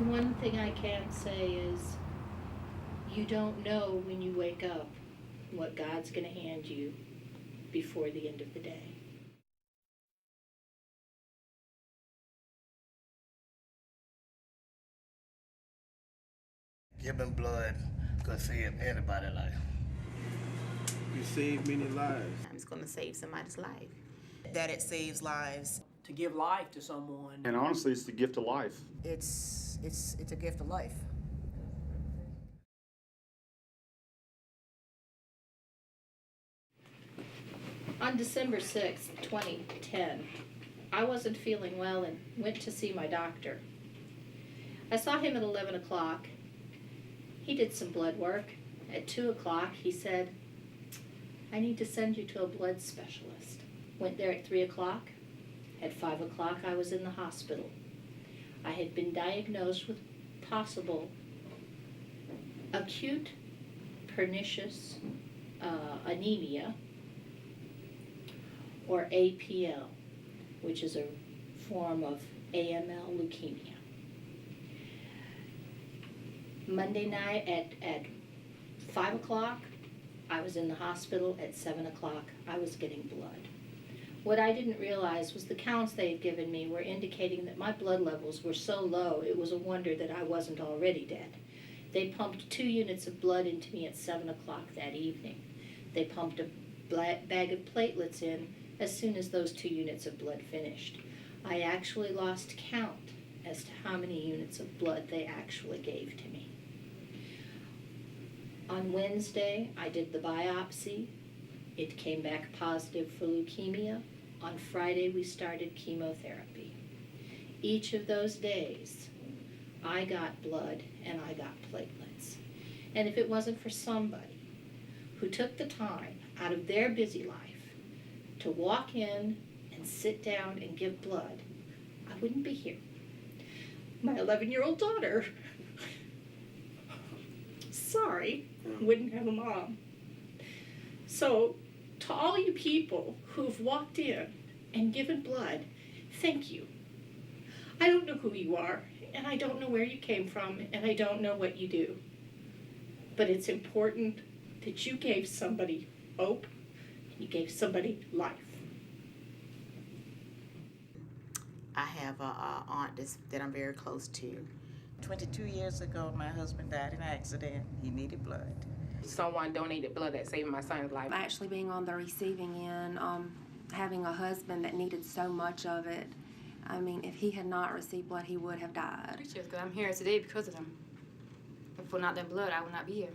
The one thing I can say is you don't know when you wake up what God's going to hand you before the end of the day. Giving blood could save anybody's life. You save many lives. It's going to save somebody's life. That it saves lives. To give life to someone. And honestly, it's the gift of life. It's a gift of life. On December 6th, 2010, I wasn't feeling well and went to see my doctor. I saw him at 11 o'clock. He did some blood work. At 2 o'clock, he said, "I need to send you to a blood specialist." Went there at 3 o'clock. At 5 o'clock, I was in the hospital. I had been diagnosed with possible acute pernicious anemia, or APL, which is a form of AML leukemia. Monday night at 5 o'clock, I was in the hospital. At 7 o'clock, I was getting blood. What I didn't realize was the counts they had given me were indicating that my blood levels were so low, it was a wonder that I wasn't already dead. They pumped 2 units of blood into me at 7 o'clock that evening. They pumped a bag of platelets in as soon as those 2 units of blood finished. I actually lost count as to how many units of blood they actually gave to me. On Wednesday, I did the biopsy. It came back positive for leukemia. On Friday, we started chemotherapy. Each of those days, I got blood and I got platelets. And if it wasn't for somebody who took the time out of their busy life to walk in and sit down and give blood, I wouldn't be here. My 11-year-old daughter, sorry, wouldn't have a mom. So, to all you people who've walked in and given blood, thank you. I don't know who you are, and I don't know where you came from, and I don't know what you do. But it's important that you gave somebody hope, and you gave somebody life. I have an aunt that I'm very close to. 22 years ago, my husband died in an accident. He needed blood. Someone donated blood that saved my son's life. Actually being on the receiving end, having a husband that needed so much of it. I mean, if he had not received blood, he would have died. Because I'm here today because of them. If without their blood, I would not be here.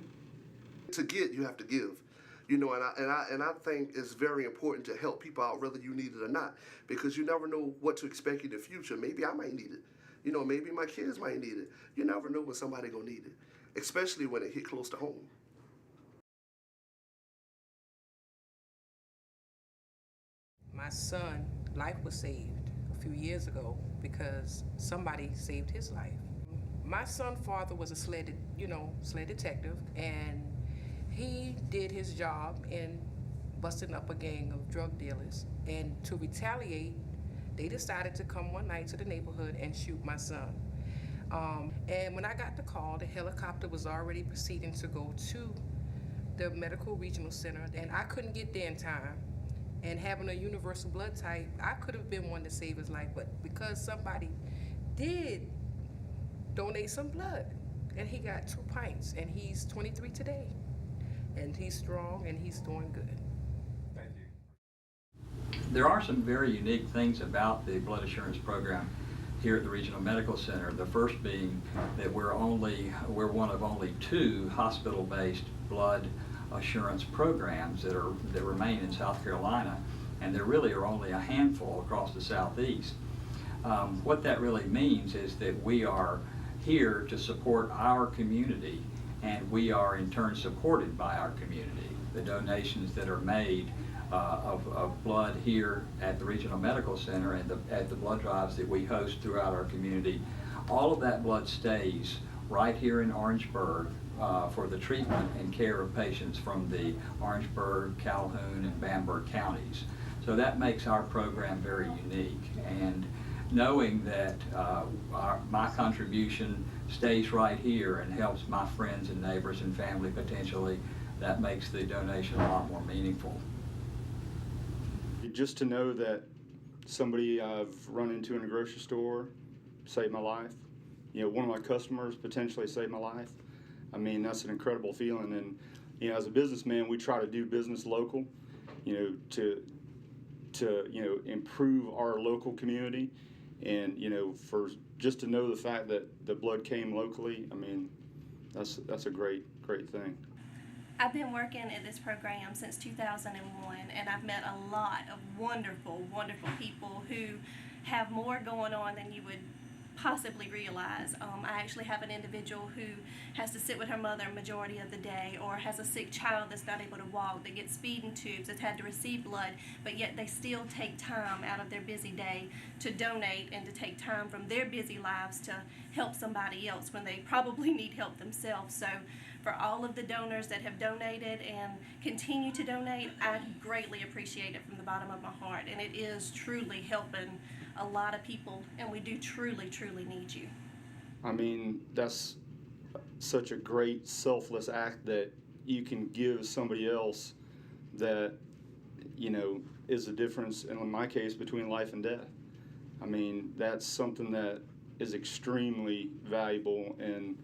To get, you have to give. You know, and I think it's very important to help people out, whether you need it or not, because you never know what to expect in the future. Maybe I might need it. You know, maybe my kids might need it. You never know when somebody gonna need it, especially when it hit close to home. My son's life was saved a few years ago because somebody saved his life. My son's father was a sled detective, and he did his job in busting up a gang of drug dealers. And to retaliate, they decided to come one night to the neighborhood and shoot my son. And when I got the call, the helicopter was already proceeding to go to the medical regional center, and I couldn't get there in time. And having a universal blood type, I could have been one to save his life, but because somebody did donate some blood, and he got 2 pints, and he's 23 today. And he's strong, and he's doing good. Thank you. There are some very unique things about the blood assurance program here at the Regional Medical Center. The first being that we're one of only 2 hospital-based blood assurance programs that remain in South Carolina, and there really are only a handful across the Southeast. What that really means is that we are here to support our community, and we are in turn supported by our community. The donations that are made of blood here at the Regional Medical Center and at the blood drives that we host throughout our community, all of that blood stays right here in Orangeburg for the treatment and care of patients from the Orangeburg, Calhoun, and Bamberg counties. So that makes our program very unique. And knowing that my contribution stays right here and helps my friends and neighbors and family potentially, that makes the donation a lot more meaningful. Just to know that somebody I've run into in a grocery store saved my life, you know, one of my customers potentially saved my life. I mean, that's an incredible feeling. And, you know, as a businessman, we try to do business local, you know, to you know, improve our local community. And, you know, for just to know the fact that the blood came locally, I mean, that's a great thing. I've been working at this program since 2001, and I've met a lot of wonderful, wonderful people who have more going on than you would possibly realize. I actually have an individual who has to sit with her mother a majority of the day, or has a sick child that's not able to walk, that gets feeding tubes, that's had to receive blood, but yet they still take time out of their busy day to donate and to take time from their busy lives to help somebody else when they probably need help themselves. So for all of the donors that have donated and continue to donate, I greatly appreciate it from the bottom of my heart, and it is truly helping a lot of people, and we do truly, truly need you. I mean, that's such a great selfless act that you can give somebody else that, you know, is the difference, in my case, between life and death. I mean, that's something that is extremely valuable, and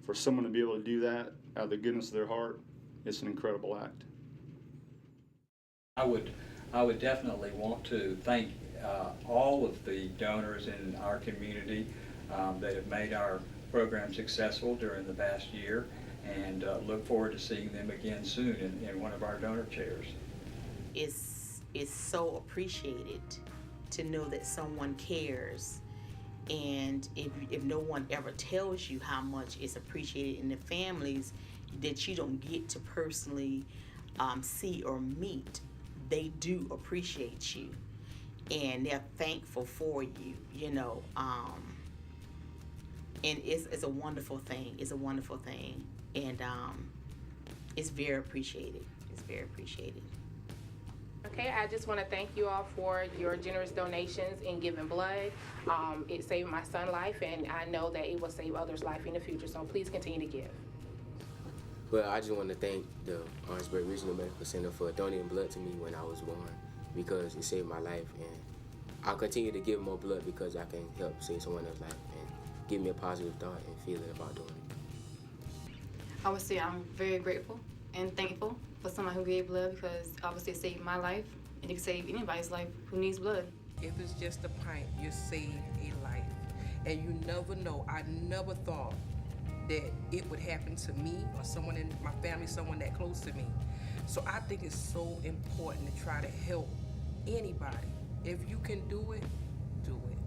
for someone to be able to do that out of the goodness of their heart, it's an incredible act. I would definitely want to thank all of the donors in our community that have made our program successful during the past year, and look forward to seeing them again soon in one of our donor chairs. It's so appreciated to know that someone cares, and if no one ever tells you how much it's appreciated in the families that you don't get to personally see or meet, they do appreciate you, and they're thankful for you, you know. And it's a wonderful thing. It's a wonderful thing, and it's very appreciated. It's very appreciated. Okay, I just want to thank you all for your generous donations in giving blood. It saved my son's life, and I know that it will save others' life in the future, so please continue to give. Well, I just want to thank the Orangeburg Regional Medical Center for donating blood to me when I was born, because it saved my life, and I'll continue to give more blood because I can help save someone else's life and give me a positive thought and feeling about doing it. I would say I'm very grateful and thankful for someone who gave blood, because obviously it saved my life, and it can save anybody's life who needs blood. If it's just a pint, you saved a life. And you never know. I never thought that it would happen to me or someone in my family, someone that close to me. So I think it's so important to try to help anybody. If you can do it, do it.